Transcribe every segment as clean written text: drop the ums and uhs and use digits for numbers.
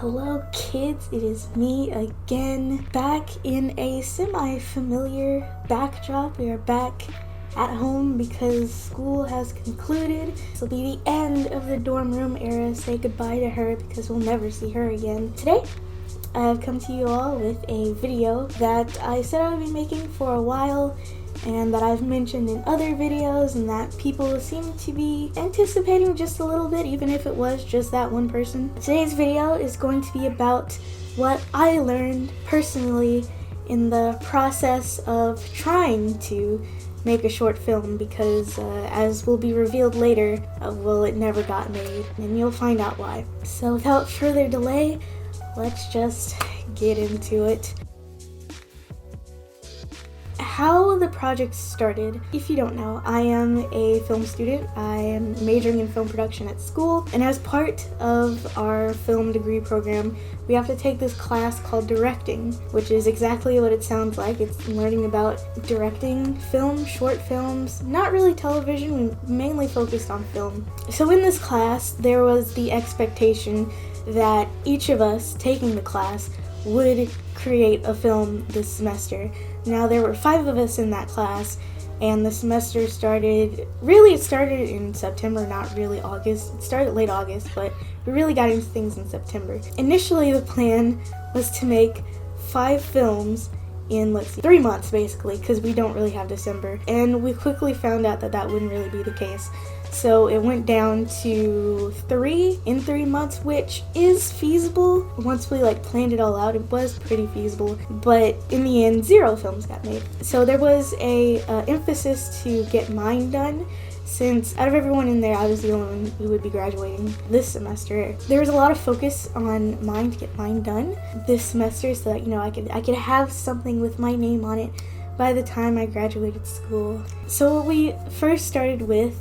Hello kids, it is me again, back in a semi-familiar backdrop. We are back at home because school has concluded. This will be the end of the dorm room era. Say goodbye to her because we'll never see her again. Today, I have come to you all with a video that I said I would be making for a while and that I've mentioned in other videos and that people seem to be anticipating just a little bit, even if it was just that one person. Today's video is going to be about what I learned personally in the process of trying to make a short film because as will be revealed later, it never got made, and you'll find out why. So without further delay, let's just get into it. How the project started. If you don't know, I am a film student. I am majoring in film production at school, and as part of our film degree program, we have to take this class called directing, which is exactly what it sounds like. It's learning about directing film, short films, not really television, we mainly focused on film. So in this class, there was the expectation that each of us taking the class would create a film this semester. Now there were 5 of us in that class, and the semester started in September, not really August. It started late August, but we really got into things in September. Initially the plan was to make 5 films in 3 months basically, because we don't really have December, and we quickly found out that that wouldn't really be the case. So it went down to 3 in 3 months, which is feasible. Once we planned it all out, it was pretty feasible, but in the end 0 films got made. So there was a emphasis to get mine done, since out of everyone in there, I was the only one who would be graduating this semester. There was a lot of focus on mine to get mine done this semester so that I could have something with my name on it by the time I graduated school. So what we first started with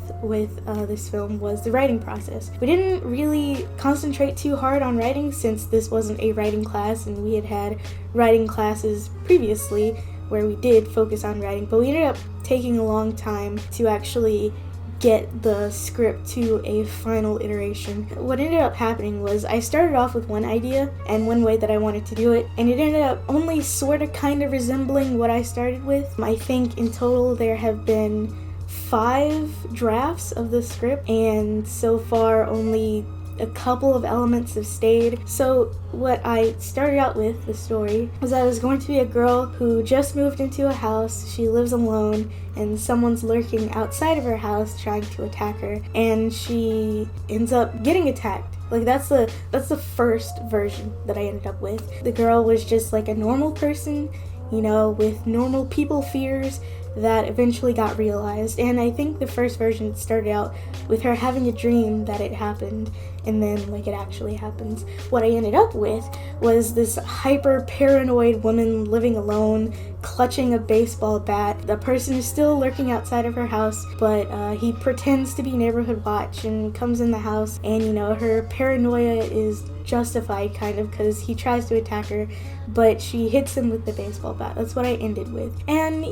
this film was the writing process. We didn't really concentrate too hard on writing since this wasn't a writing class, and we had writing classes previously where we did focus on writing, but we ended up taking a long time to actually get the script to a final iteration. What ended up happening was I started off with one idea and one way that I wanted to do it, and it ended up only kind of resembling what I started with. I think in total there have been 5 drafts of the script, and so far only a couple of elements have stayed. So what I started out with, the story, was that I was going to be a girl who just moved into a house. She lives alone, and someone's lurking outside of her house trying to attack her, and she ends up getting attacked. That's the first version that I ended up with. The girl was just a normal person, with normal people fears that eventually got realized. And I think the first version started out with her having a dream that it happened, and then it actually happens. What I ended up with was this hyper paranoid woman living alone, clutching a baseball bat. The person is still lurking outside of her house, but he pretends to be neighborhood watch and comes in the house, and her paranoia is justified kind of because he tries to attack her, but she hits him with the baseball bat. That's what I ended with. And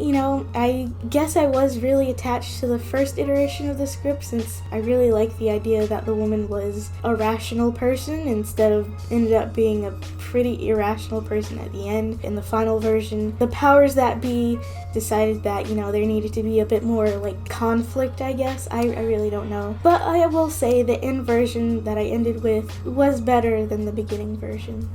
I guess I was really attached to the first iteration of the script, since I really liked the idea that the woman was a rational person instead of ended up being a pretty irrational person at the end. In the final version, the powers that be decided that there needed to be a bit more conflict, I guess. I really don't know, but I will say the end version that I ended with was better than the beginning version.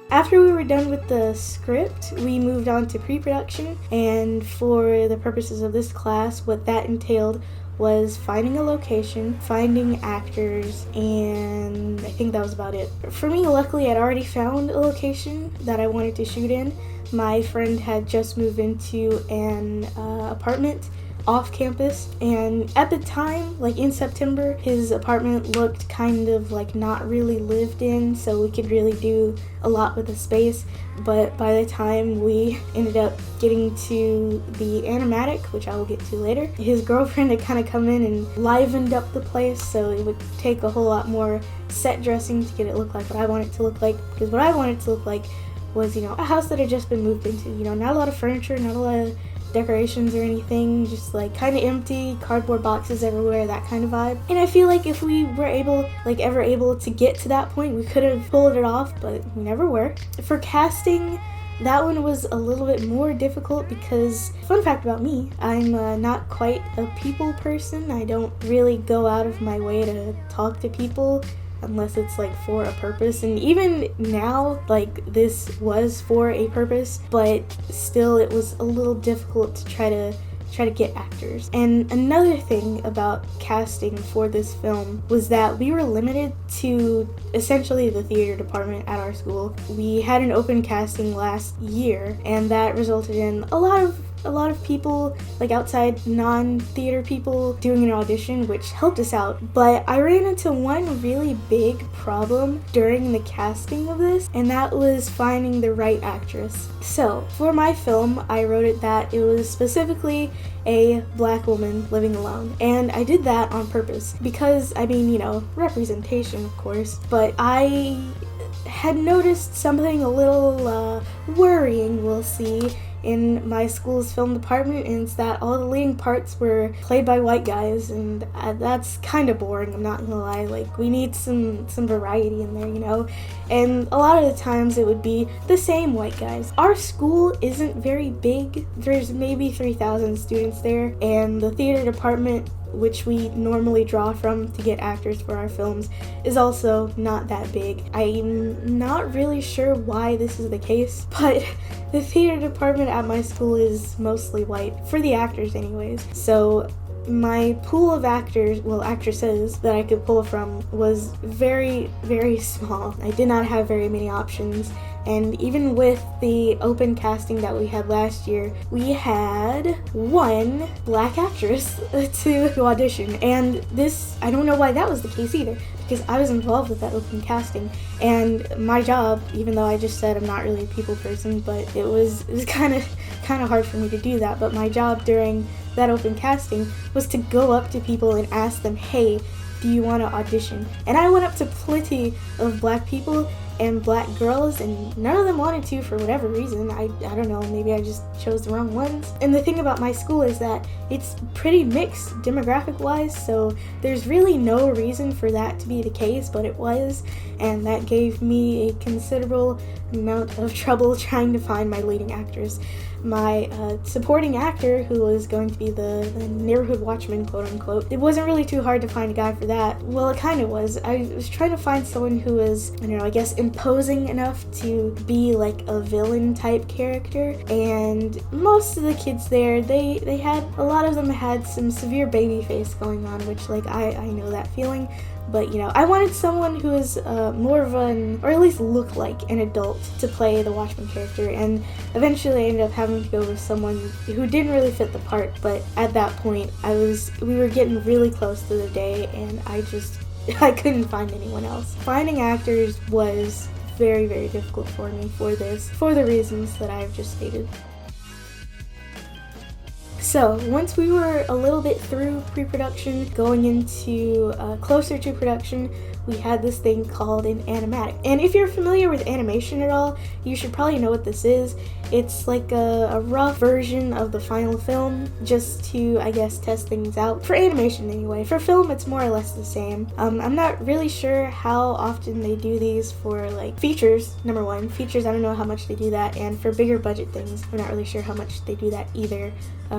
After we were done with the script, we moved on to pre-production, and for the purposes of this class, what that entailed was finding a location, finding actors, and I think that was about it. For me, luckily, I'd already found a location that I wanted to shoot in. My friend had just moved into an apartment off campus, and at the time, in September, his apartment looked kind of not really lived in, so we could really do a lot with the space. But by the time we ended up getting to the Animatic, which I will get to later, his girlfriend had kind of come in and livened up the place, so it would take a whole lot more set dressing to get it look like what I want it to look like, because what I wanted it to look like was, a house that had just been moved into, not a lot of furniture, not a lot of decorations or anything, just like kind of empty, cardboard boxes everywhere, that kind of vibe. And I feel like if we were ever able to get to that point, we could have pulled it off, but we never were. For casting, that one was a little bit more difficult because, fun fact about me, I'm not quite a people person. I don't really go out of my way to talk to people unless it's like for a purpose. And even now, like, this was for a purpose, but still it was a little difficult to try to get actors. And another thing about casting for this film was that we were limited to essentially the theater department at our school. We had an open casting last year, and that resulted in a lot of people, like outside non-theater people, doing an audition, which helped us out. But I ran into one really big problem during the casting of this, and that was finding the right actress. So for my film, I wrote it that it was specifically a Black woman living alone, and I did that on purpose because, I mean, you know, representation of course, but I had noticed something a little worrying, we'll see, in my school's film department, and it's that all the leading parts were played by white guys, and that's kind of boring, I'm not gonna lie. Like, we need some variety in there, you know? And a lot of the times it would be the same white guys. Our school isn't very big. There's maybe 3,000 students there, and the theater department, which we normally draw from to get actors for our films, is also not that big. I'm not really sure why this is the case, but the theater department at my school is mostly white, for the actors anyways. So my pool of actresses that I could pull from was very, very small. I did not have very many options. And even with the open casting that we had last year, we had one Black actress to audition. And this, I don't know why that was the case either, because I was involved with that open casting. And my job, even though I just said I'm not really a people person, but it was kind of hard for me to do that. But my job during that open casting was to go up to people and ask them, hey, do you want to audition? And I went up to plenty of Black people and Black girls, and none of them wanted to for whatever reason. I don't know, maybe I just chose the wrong ones. And the thing about my school is that it's pretty mixed demographic wise, so there's really no reason for that to be the case, but it was, and that gave me a considerable amount of trouble trying to find my leading actress. My supporting actor, who was going to be the neighborhood watchman, quote unquote, it wasn't really too hard to find a guy for that. Well, it kind of was. I was trying to find someone who was, I don't know, I guess imposing enough to be like a villain type character, and most of the kids there, they had, a lot of them had some severe baby face going on, which, like, I know that feeling. But, you know, I wanted someone who was more of an, or at least looked like an adult to play the Watchmen character, and eventually I ended up having to go with someone who didn't really fit the part, but at that point we were getting really close to the day, and I couldn't find anyone else. Finding actors was very, very difficult for me for this, for the reasons that I've just stated. So once we were a little bit through pre-production, going into closer to production, we had this thing called an animatic. And if you're familiar with animation at all, you should probably know what this is. It's like a rough version of the final film, just to, I guess, test things out. For animation anyway. For film, it's more or less the same. I'm not really sure how often they do these for, like, features, number one. Features, I don't know how much they do that, and for bigger budget things, I'm not really sure how much they do that either.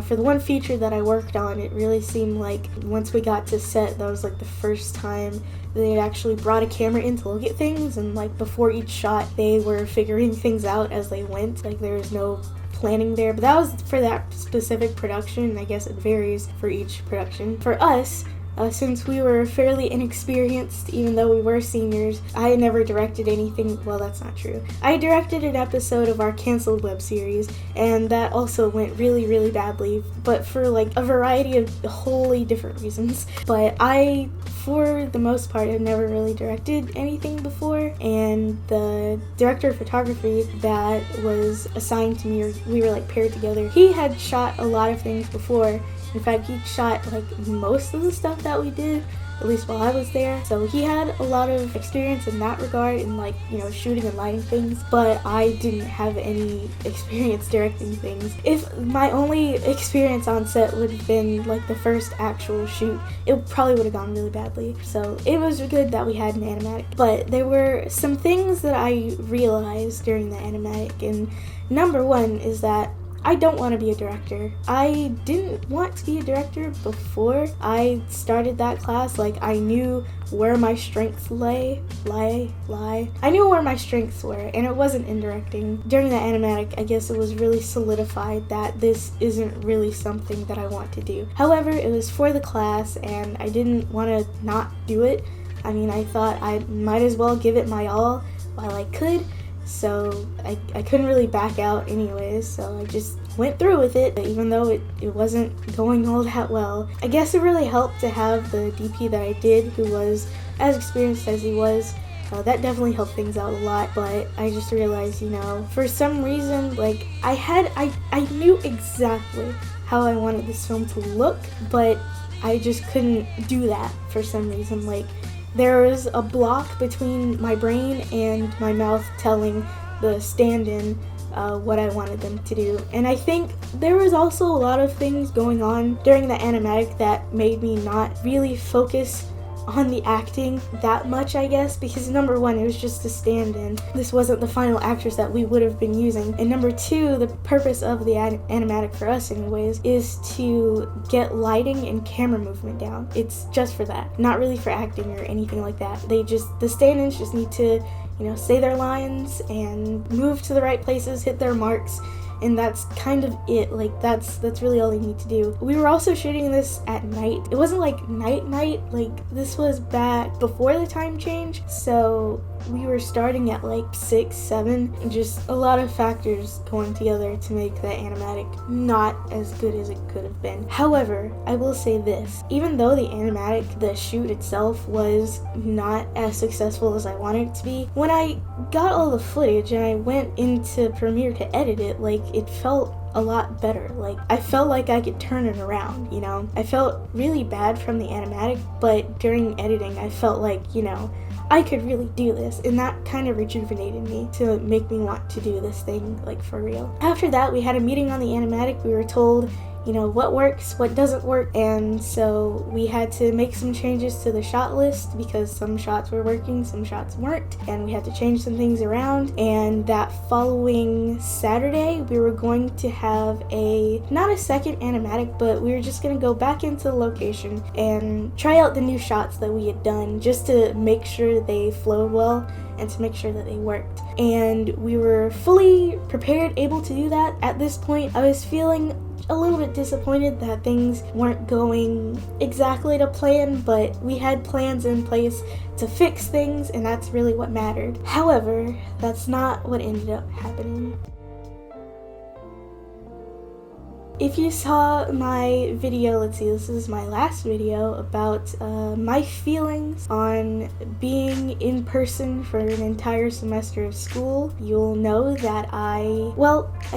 For the one feature that I worked on, it really seemed like once we got to set, that was like the first time they actually brought a camera in to look at things, and like before each shot they were figuring things out as they went. Like, there was no planning there, but that was for that specific production, and I guess it varies for each production. For us, since we were fairly inexperienced, even though we were seniors, I never directed anything. Well, that's not true. I directed an episode of our canceled web series, and that also went really, really badly, but for like a variety of wholly different reasons. But I, for the most part, have never really directed anything before, and the director of photography that was assigned to me, or we were like paired together, he had shot a lot of things before, In fact, he shot like most of the stuff that we did, at least while I was there. So he had a lot of experience in that regard, in like, you know, shooting and lighting things, but I didn't have any experience directing things. If my only experience on set would have been like the first actual shoot, it probably would have gone really badly. So it was good that we had an animatic. But there were some things that I realized during the animatic, and number one is that I don't want to be a director. I didn't want to be a director before I started that class. Like, I knew where my strengths lay. I knew where my strengths were, and it wasn't in directing. During the animatic, I guess it was really solidified that this isn't really something that I want to do. However, it was for the class, and I didn't want to not do it. I mean, I thought I might as well give it my all while I could. So I couldn't really back out anyways, so I just went through with it, even though it wasn't going all that well. I guess it really helped to have the DP that I did, who was as experienced as he was. That definitely helped things out a lot, but I just realized, you know, for some reason, like, I knew exactly how I wanted this film to look, but I just couldn't do that for some reason. Like, there was a block between my brain and my mouth telling the stand-in what I wanted them to do. And I think there was also a lot of things going on during the animatic that made me not really focus on the acting that much, I guess, because number one, it was just a stand-in. This wasn't the final actress that we would have been using. And number two, the purpose of the animatic for us anyways is to get lighting and camera movement down. It's just for that, not really for acting or anything like that. The stand-ins just need to, you know, say their lines and move to the right places, hit their marks, and that's kind of it. Like, that's really all they need to do. We were also shooting this at night. It wasn't like night, like, this was back before the time change, so we were starting at like 6, 7, and just a lot of factors going together to make the animatic not as good as it could have been. However, I will say this, even though the animatic, the shoot itself, was not as successful as I wanted it to be, when I got all the footage and I went into Premiere to edit it, like, it felt a lot better. Like, I felt like I could turn it around, you know? I felt really bad from the animatic, but during editing, I felt like, you know, I could really do this, and that kind of rejuvenated me to make me want to do this thing, like, for real. After that, we had a meeting on the animatic. We were told, you know, what works, what doesn't work, and so we had to make some changes to the shot list because some shots were working, some shots weren't, and we had to change some things around. And that following Saturday, we were going to have not a second animatic, but we were just gonna go back into the location and try out the new shots that we had done, just to make sure they flowed well and to make sure that they worked. And we were fully prepared, able to do that. At this point, I was feeling a little bit disappointed that things weren't going exactly to plan, but we had plans in place to fix things, and that's really what mattered. However, that's not what ended up happening. If you saw my video, let's see, this is my last video about my feelings on being in person for an entire semester of school, you'll know that I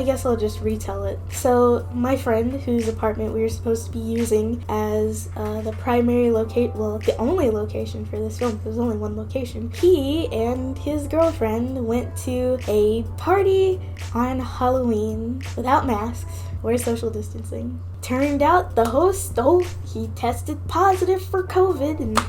guess I'll just retell it. So my friend, whose apartment we were supposed to be using as the primary the only location for this film, there was only one location, he and his girlfriend went to a party on Halloween without masks. We're social distancing. Turned out the host, he tested positive for COVID, and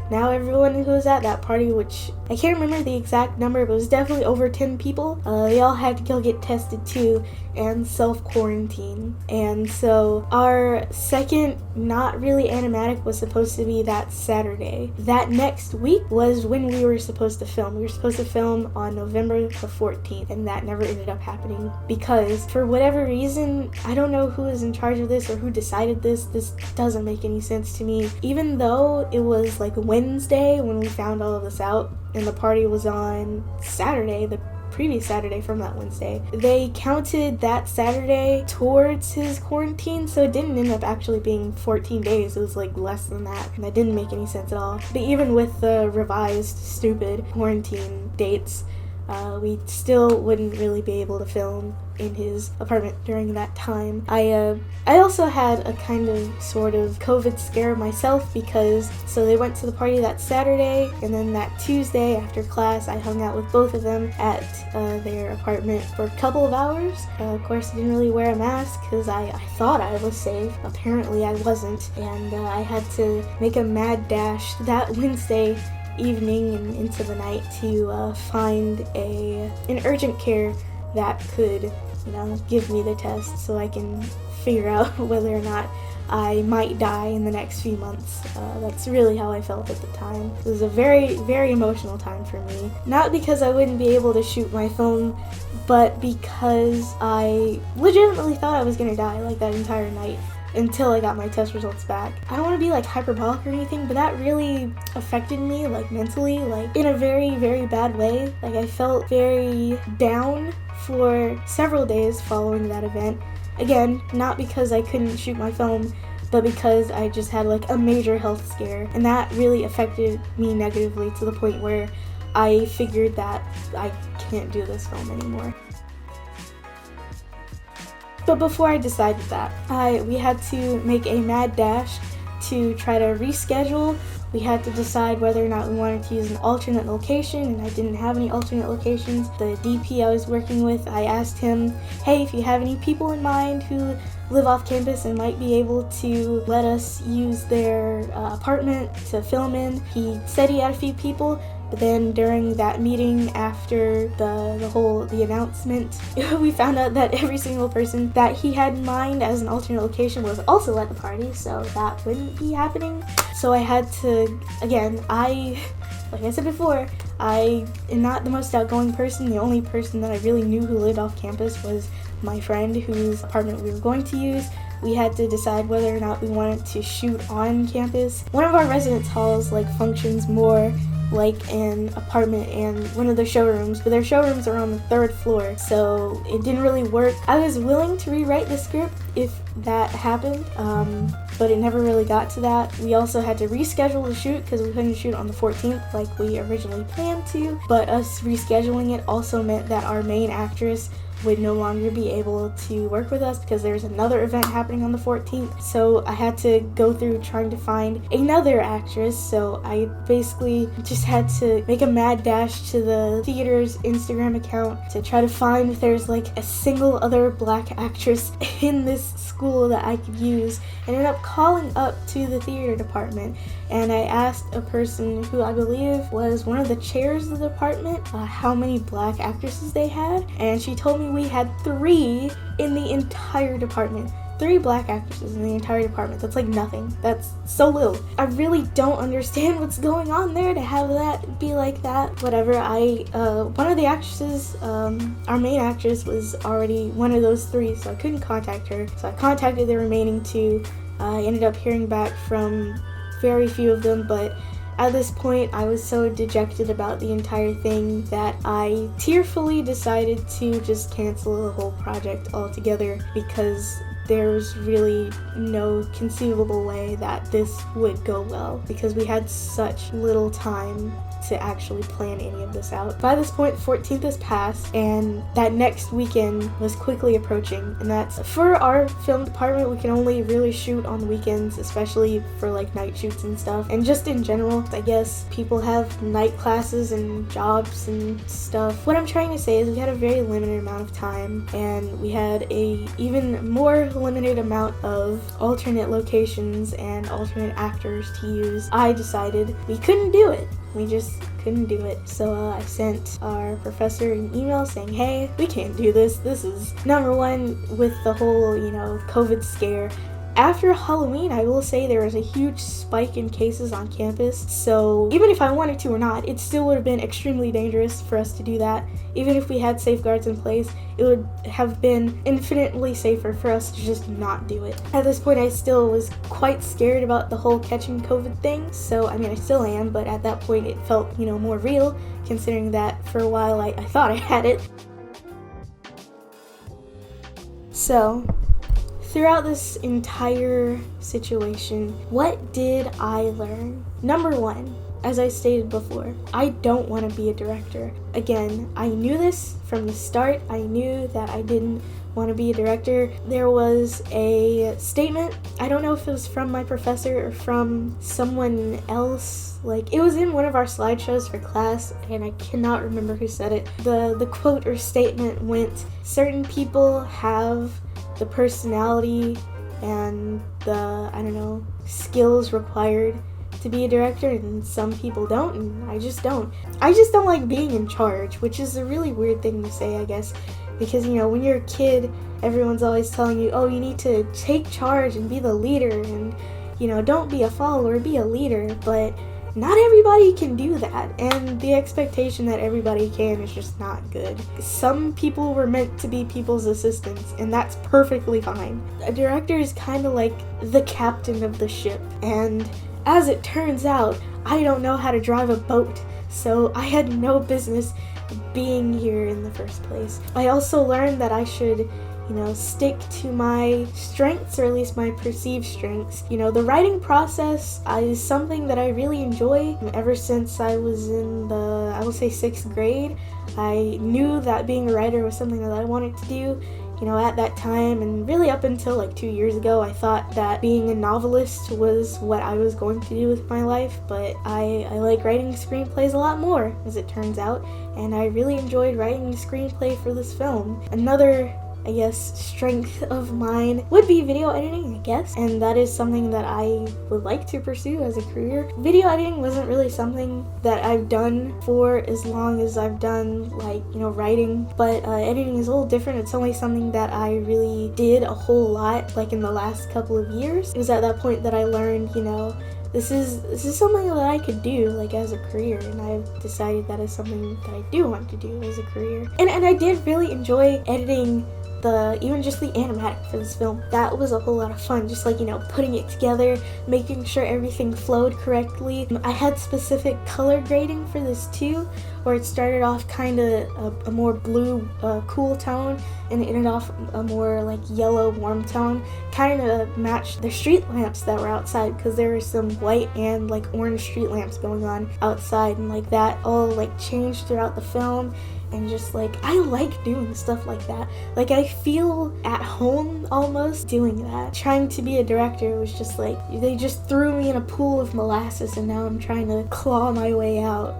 now everyone who was at that party, which I can't remember the exact number, but it was definitely over 10 people, they all had to go get tested too and self-quarantine. And so our second not really animatic was supposed to be that Saturday. That next week was when we were supposed to film. We were supposed to film on November the 14th, and that never ended up happening because for whatever reason, I don't know who is in charge of this or who decided this. This doesn't make any sense to me. Even though it was like Wednesday when we found all of this out, and the party was on Saturday, the previous Saturday from that Wednesday, they counted that Saturday towards his quarantine, so it didn't end up actually being 14 days. It was like less than that, and that didn't make any sense at all. But even with the revised stupid quarantine dates, we still wouldn't really be able to film in his apartment during that time. I also had a kind of sort of COVID scare myself because so they went to the party that Saturday, and then that Tuesday after class I hung out with both of them at their apartment for a couple of hours. Of course I didn't really wear a mask because I thought I was safe. Apparently I wasn't, and I had to make a mad dash that Wednesday evening and into the night to find an urgent care that could give me the test so I can figure out whether or not I might die in the next few months. That's really how I felt at the time. It was a very, very emotional time for me. Not because I wouldn't be able to shoot my film, but because I legitimately thought I was gonna die like that entire night until I got my test results back. I don't want to be like hyperbolic or anything, but that really affected me like mentally, like in a very, very bad way. Like I felt very down for several days following that event. Again, not because I couldn't shoot my film, but because I just had like a major health scare, and that really affected me negatively to the point where I figured that I can't do this film anymore. But before I decided that, we had to make a mad dash to try to reschedule. We had to decide whether or not we wanted to use an alternate location, and I didn't have any alternate locations. The DP I was working with, I asked him, hey, if you have any people in mind who live off campus and might be able to let us use their apartment to film in. He said he had a few people, but then during that meeting after the announcement, we found out that every single person that he had in mind as an alternate location was also at the party, so that wouldn't be happening. So I had to, again, like I said before, I am not the most outgoing person. The only person that I really knew who lived off campus was my friend whose apartment we were going to use. We had to decide whether or not we wanted to shoot on campus. One of our residence halls functions more like an apartment and one of their showrooms, but their showrooms are on the 3rd floor, so it didn't really work. I was willing to rewrite the script if that happened, but it never really got to that. We also had to reschedule the shoot because we couldn't shoot on the 14th like we originally planned to, but us rescheduling it also meant that our main actress would no longer be able to work with us because there's another event happening on the 14th. So I had to go through trying to find another actress. So I basically just had to make a mad dash to the theater's Instagram account to try to find if there's a single other black actress in this school that I could use. I ended up calling up to the theater department, and I asked a person who I believe was one of the chairs of the department how many black actresses they had, and she told me we had 3 in the entire department. 3 black actresses in the entire department. That's nothing. That's so little. I really don't understand what's going on there to have that be like that. Whatever. One of the actresses, our main actress, was already one of those 3, so I couldn't contact her. So I contacted the remaining 2. I ended up hearing back from very few of them, but at this point, I was so dejected about the entire thing that I tearfully decided to just cancel the whole project altogether because there's really no conceivable way that this would go well because we had such little time to actually plan any of this out. By this point, 14th has passed, and that next weekend was quickly approaching, and that's for our film department. We can only really shoot on the weekends, especially for night shoots and stuff, and just in general, I guess people have night classes and jobs and stuff. What I'm trying to say is we had a very limited amount of time, and we had a even more limited amount of alternate locations and alternate actors to use. I decided we couldn't do it. We just couldn't do it. So I sent our professor an email saying, hey, we can't do this. This is number one with the whole, COVID scare. After Halloween, I will say there was a huge spike in cases on campus, so even if I wanted to or not, it still would have been extremely dangerous for us to do that. Even if we had safeguards in place, it would have been infinitely safer for us to just not do it. At this point, I still was quite scared about the whole catching COVID thing, so I still am, but at that point it felt, more real, considering that for a while I thought I had it. So, throughout this entire situation, what did I learn? Number one, as I stated before, I don't want to be a director. Again, I knew this from the start. I knew that I didn't want to be a director. There was a statement, I don't know if it was from my professor or from someone else, like it was in one of our slideshows for class, and I cannot remember who said it. The quote or statement went, certain people have the personality and the, I don't know, skills required to be a director, and some people don't, and I just don't. I just don't like being in charge, which is a really weird thing to say, I guess, because, you know, when you're a kid, everyone's always telling you, oh, you need to take charge and be the leader, and, you know, don't be a follower, be a leader, but not everybody can do that, and the expectation that everybody can is just not good. Some people were meant to be people's assistants, and that's perfectly fine. A director is kind of like the captain of the ship, and as it turns out, I don't know how to drive a boat, so I had no business being here in the first place. I also learned that I should, you know, stick to my strengths, or at least my perceived strengths. You know, the writing process is something that I really enjoy. Ever since I was in the, I would say, 6th grade, I knew that being a writer was something that I wanted to do. You know, at that time, and really up until like 2 years ago, I thought that being a novelist was what I was going to do with my life, but I like writing screenplays a lot more, as it turns out, and I really enjoyed writing the screenplay for this film. Another, I guess, strength of mine would be video editing, I guess, and that is something that I would like to pursue as a career. Video editing wasn't really something that I've done for as long as I've done, like, you know, writing, but editing is a little different. It's only something that I really did a whole lot, like, in the last couple of years. It was at that point that I learned, you know, this is something that I could do, like, as a career, and I've decided that is something that I do want to do as a career. And I did really enjoy editing even just the animatic for this film. That was a whole lot of fun, just like, you know, putting it together, making sure everything flowed correctly. I had specific color grading for this too, where it started off kind of a more blue, cool tone, and it ended off a more like yellow, warm tone, kind of matched the street lamps that were outside, because there were some white and like orange street lamps going on outside, and like that all like changed throughout the film. And just like, I like doing stuff like that. Like, I feel at home almost doing that. Trying to be a director was just like, they just threw me in a pool of molasses and now I'm trying to claw my way out.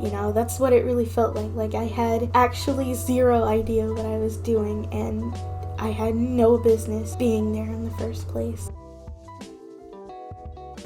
You know, that's what it really felt like. Like, I had actually zero idea what I was doing, and I had no business being there in the first place.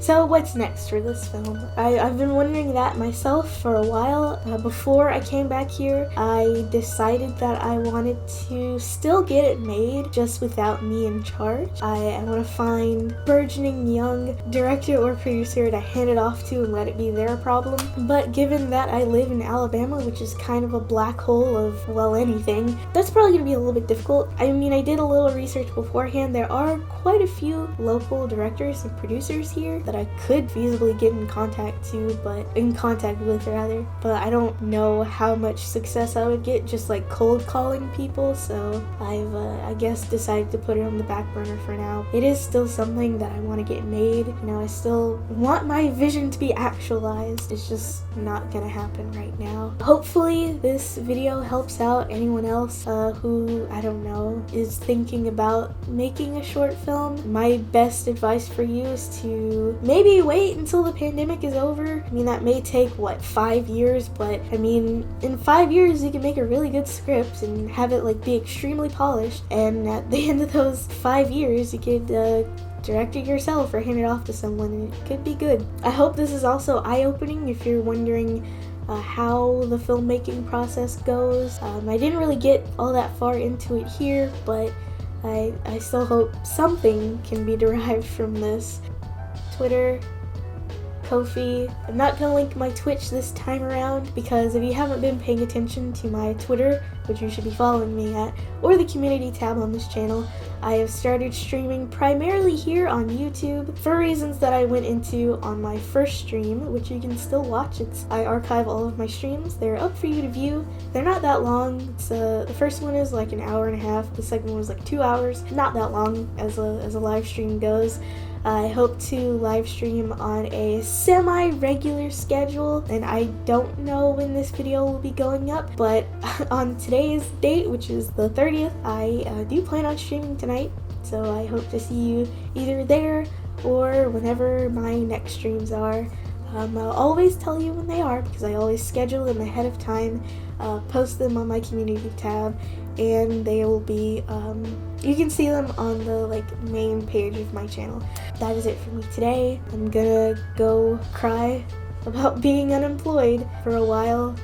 So what's next for this film? I've been wondering that myself for a while. Before I came back here, I decided that I wanted to still get it made, just without me in charge. I want to find a burgeoning young director or producer to hand it off to and let it be their problem. But given that I live in Alabama, which is kind of a black hole of, well, anything, that's probably going to be a little bit difficult. I mean, I did a little research beforehand. There are quite a few local directors and producers here that I could feasibly get in contact with, but I don't know how much success I would get just like cold calling people, so I've I guess decided to put it on the back burner for now. It is still something that I want to get made. You know, I still want my vision to be actualized. It's just not gonna happen right now. Hopefully this video helps out anyone else who, I don't know, is thinking about making a short film. My best advice for you is to maybe wait until the pandemic is over. I mean, that may take, 5 years, but I mean, in 5 years you can make a really good script and have it like be extremely polished, and at the end of those 5 years you could direct it yourself or hand it off to someone, and it could be good. I hope this is also eye-opening if you're wondering how the filmmaking process goes. I didn't really get all that far into it here, but I still hope something can be derived from this. Twitter, Ko-fi. I'm not gonna link my Twitch this time around, because if you haven't been paying attention to my Twitter, which you should be following me at, or the community tab on this channel, I have started streaming primarily here on YouTube for reasons that I went into on my first stream, which you can still watch. I archive all of my streams. They're up for you to view. They're not that long. The first one is like an hour and a half. The second one was like 2 hours. Not that long as a live stream goes. I hope to live stream on a semi-regular schedule, and I don't know when this video will be going up, but on today's date, which is the 30th, I do plan on streaming tonight, so I hope to see you either there or whenever my next streams are. I'll always tell you when they are because I always schedule them ahead of time, post them on my community tab, and they will be, you can see them on the main page of my channel. That is it for me today. I'm gonna go cry about being unemployed for a while.